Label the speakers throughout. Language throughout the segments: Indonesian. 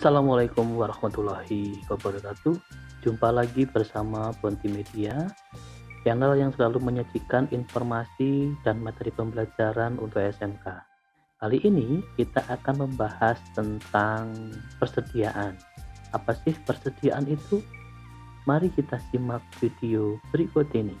Speaker 1: Assalamualaikum warahmatullahi wabarakatuh. Jumpa lagi bersama Bonti Media, channel yang selalu menyajikan informasi dan materi pembelajaran untuk SMK. Kali ini kita akan membahas tentang persediaan. Apa sih persediaan itu? Mari kita simak video berikut ini.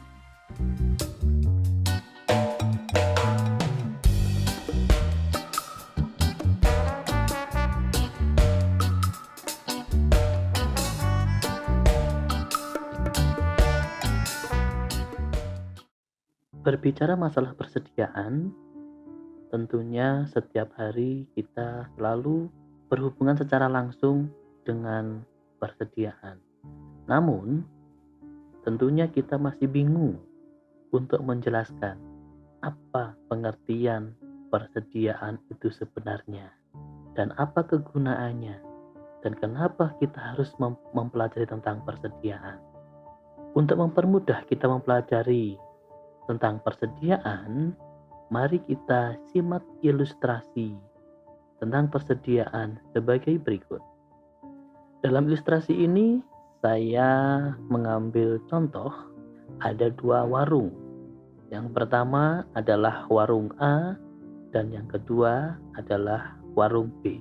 Speaker 1: Berbicara masalah persediaan, tentunya setiap hari kita selalu berhubungan secara langsung dengan persediaan. Namun, tentunya kita masih bingung untuk menjelaskan apa pengertian persediaan itu sebenarnya dan apa kegunaannya dan kenapa kita harus mempelajari tentang persediaan. Untuk mempermudah kita mempelajari tentang persediaan, mari kita simak ilustrasi tentang persediaan sebagai berikut. Dalam ilustrasi ini, saya mengambil contoh ada dua warung. Yang pertama adalah warung A dan yang kedua adalah warung B.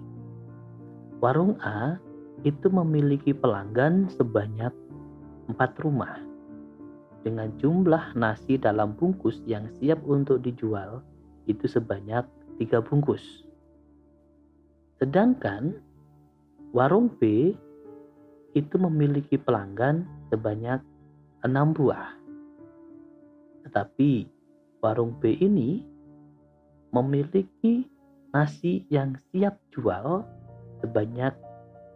Speaker 1: Warung A itu memiliki pelanggan sebanyak 4 rumah dengan jumlah nasi dalam bungkus yang siap untuk dijual itu sebanyak 3 bungkus. Sedangkan warung B itu memiliki pelanggan sebanyak 6 buah. Tetapi warung B ini memiliki nasi yang siap jual sebanyak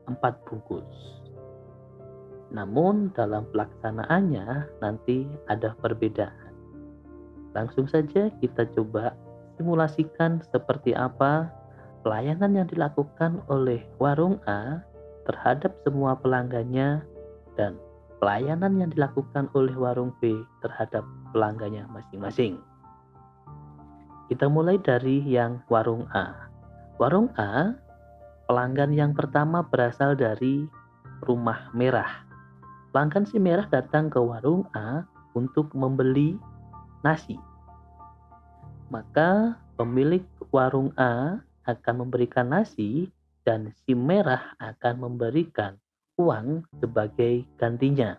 Speaker 1: 4 bungkus. Namun dalam pelaksanaannya nanti ada perbedaan. Langsung saja kita coba simulasikan seperti apa pelayanan yang dilakukan oleh warung A terhadap semua pelanggannya dan pelayanan yang dilakukan oleh warung B terhadap pelanggannya masing-masing. Kita mulai dari yang warung A. Warung A, pelanggan yang pertama berasal dari Rumah Merah. Pelanggan si Merah datang ke warung A untuk membeli nasi. Maka pemilik warung A akan memberikan nasi dan si Merah akan memberikan uang sebagai gantinya.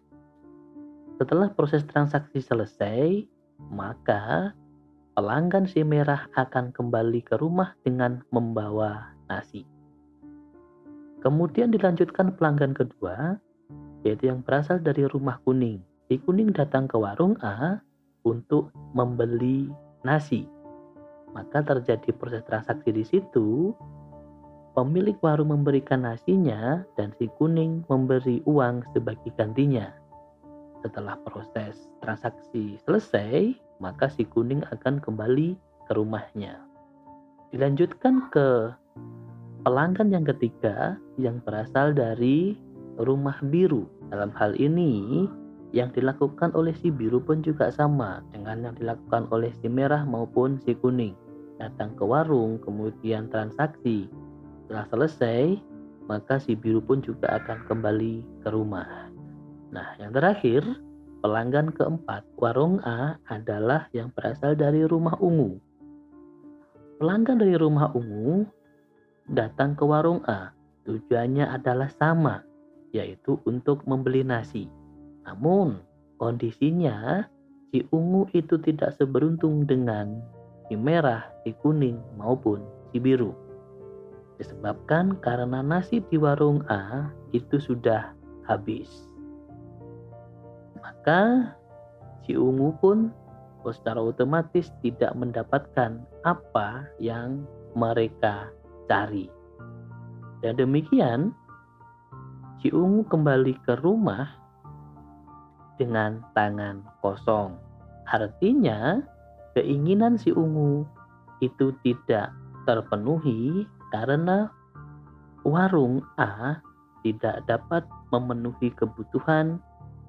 Speaker 1: Setelah proses transaksi selesai, maka pelanggan si Merah akan kembali ke rumah dengan membawa nasi. Kemudian dilanjutkan pelanggan kedua, yaitu yang berasal dari Rumah Kuning. Si Kuning datang ke warung A untuk membeli nasi. Maka terjadi proses transaksi di situ. Pemilik warung memberikan nasinya dan si Kuning memberi uang sebagai gantinya. Setelah proses transaksi selesai, maka si Kuning akan kembali ke rumahnya. Dilanjutkan ke pelanggan yang ketiga yang berasal dari Rumah Biru. Dalam hal ini, yang dilakukan oleh si Biru pun juga sama dengan yang dilakukan oleh si Merah maupun si Kuning. Datang ke warung, kemudian transaksi. Setelah selesai, maka si Biru pun juga akan kembali ke rumah. Nah, yang terakhir, pelanggan keempat, warung A adalah yang berasal dari Rumah Ungu. Pelanggan dari Rumah Ungu datang ke warung A. Tujuannya adalah sama, yaitu untuk membeli nasi. Namun, kondisinya si Ungu itu tidak seberuntung dengan si Merah, si Kuning, maupun si Biru. Disebabkan karena nasi di warung A itu sudah habis. Maka si Ungu pun secara otomatis tidak mendapatkan apa yang mereka cari. Dan demikian si Ungu kembali ke rumah dengan tangan kosong. Artinya keinginan si Ungu itu tidak terpenuhi karena warung A tidak dapat memenuhi kebutuhan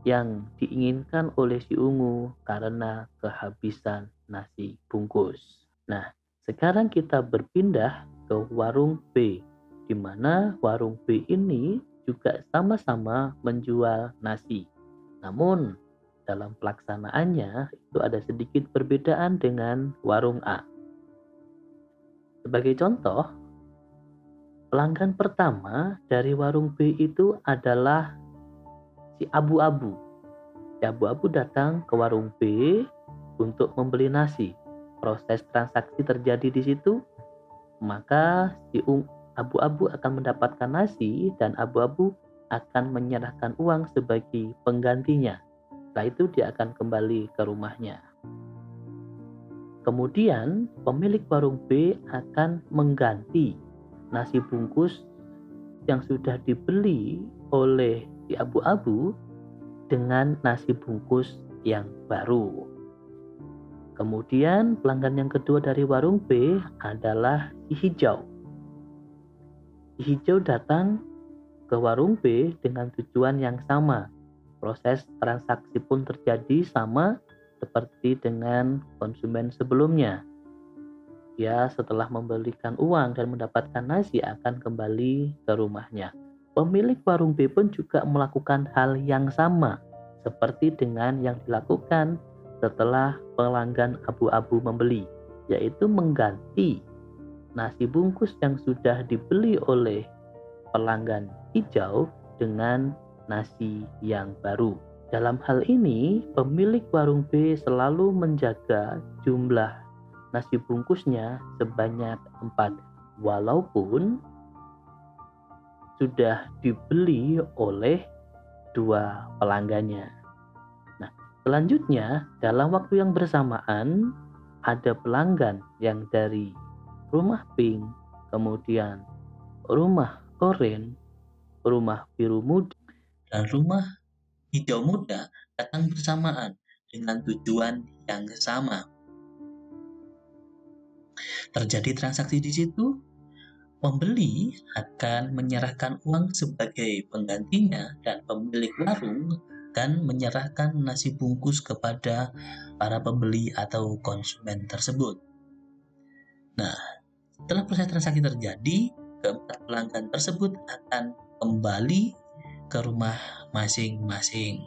Speaker 1: yang diinginkan oleh si Ungu karena kehabisan nasi bungkus. Nah, sekarang kita berpindah ke warung B, di mana warung B ini juga sama-sama menjual nasi. Namun, dalam pelaksanaannya itu ada sedikit perbedaan dengan warung A. Sebagai contoh, pelanggan pertama dari warung B itu adalah si Abu-Abu. Si Abu-Abu datang ke warung B untuk membeli nasi. Proses transaksi terjadi di situ, maka si Abu-Abu akan mendapatkan nasi dan Abu-Abu akan menyerahkan uang sebagai penggantinya. Setelah itu dia akan kembali ke rumahnya. Kemudian pemilik warung B akan mengganti nasi bungkus yang sudah dibeli oleh si Abu-Abu dengan nasi bungkus yang baru. Kemudian pelanggan yang kedua dari warung B adalah si Hijau. Si Hijau datang ke warung B dengan tujuan yang sama. Proses transaksi pun terjadi sama seperti dengan konsumen sebelumnya. Dia setelah membelikan uang dan mendapatkan nasi akan kembali ke rumahnya. Pemilik warung B pun juga melakukan hal yang sama seperti dengan yang dilakukan setelah pelanggan Abu-Abu membeli, yaitu mengganti nasi bungkus yang sudah dibeli oleh pelanggan Hijau dengan nasi yang baru. Dalam hal ini, pemilik warung B selalu menjaga jumlah nasi bungkusnya sebanyak 4, walaupun sudah dibeli oleh 2 pelanggannya. Nah, selanjutnya dalam waktu yang bersamaan ada pelanggan yang dari rumah pink, kemudian rumah oranye, rumah biru muda, dan rumah hijau muda datang bersamaan dengan tujuan yang sama. Terjadi transaksi di situ, pembeli akan menyerahkan uang sebagai penggantinya dan pemilik warung akan menyerahkan nasi bungkus kepada para pembeli atau konsumen tersebut. Nah, setelah proses transaksi terjadi, keempat pelanggan tersebut akan kembali ke rumah masing-masing.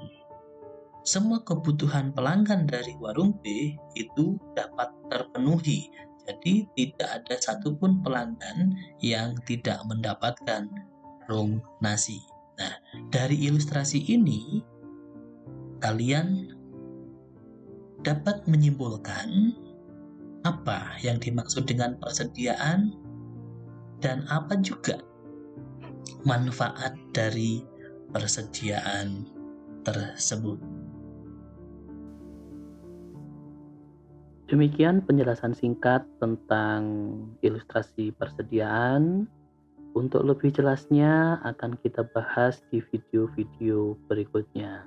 Speaker 1: Semua kebutuhan pelanggan dari warung B itu dapat terpenuhi. Jadi tidak ada satupun pelanggan yang tidak mendapatkan warung nasi. Nah, dari ilustrasi ini kalian dapat menyimpulkan apa yang dimaksud dengan persediaan dan apa juga manfaat dari persediaan tersebut. Demikian penjelasan singkat tentang ilustrasi persediaan. Untuk lebih jelasnya akan kita bahas di video-video berikutnya.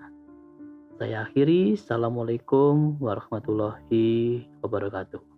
Speaker 1: Saya akhiri. Assalamualaikum warahmatullahi wabarakatuh.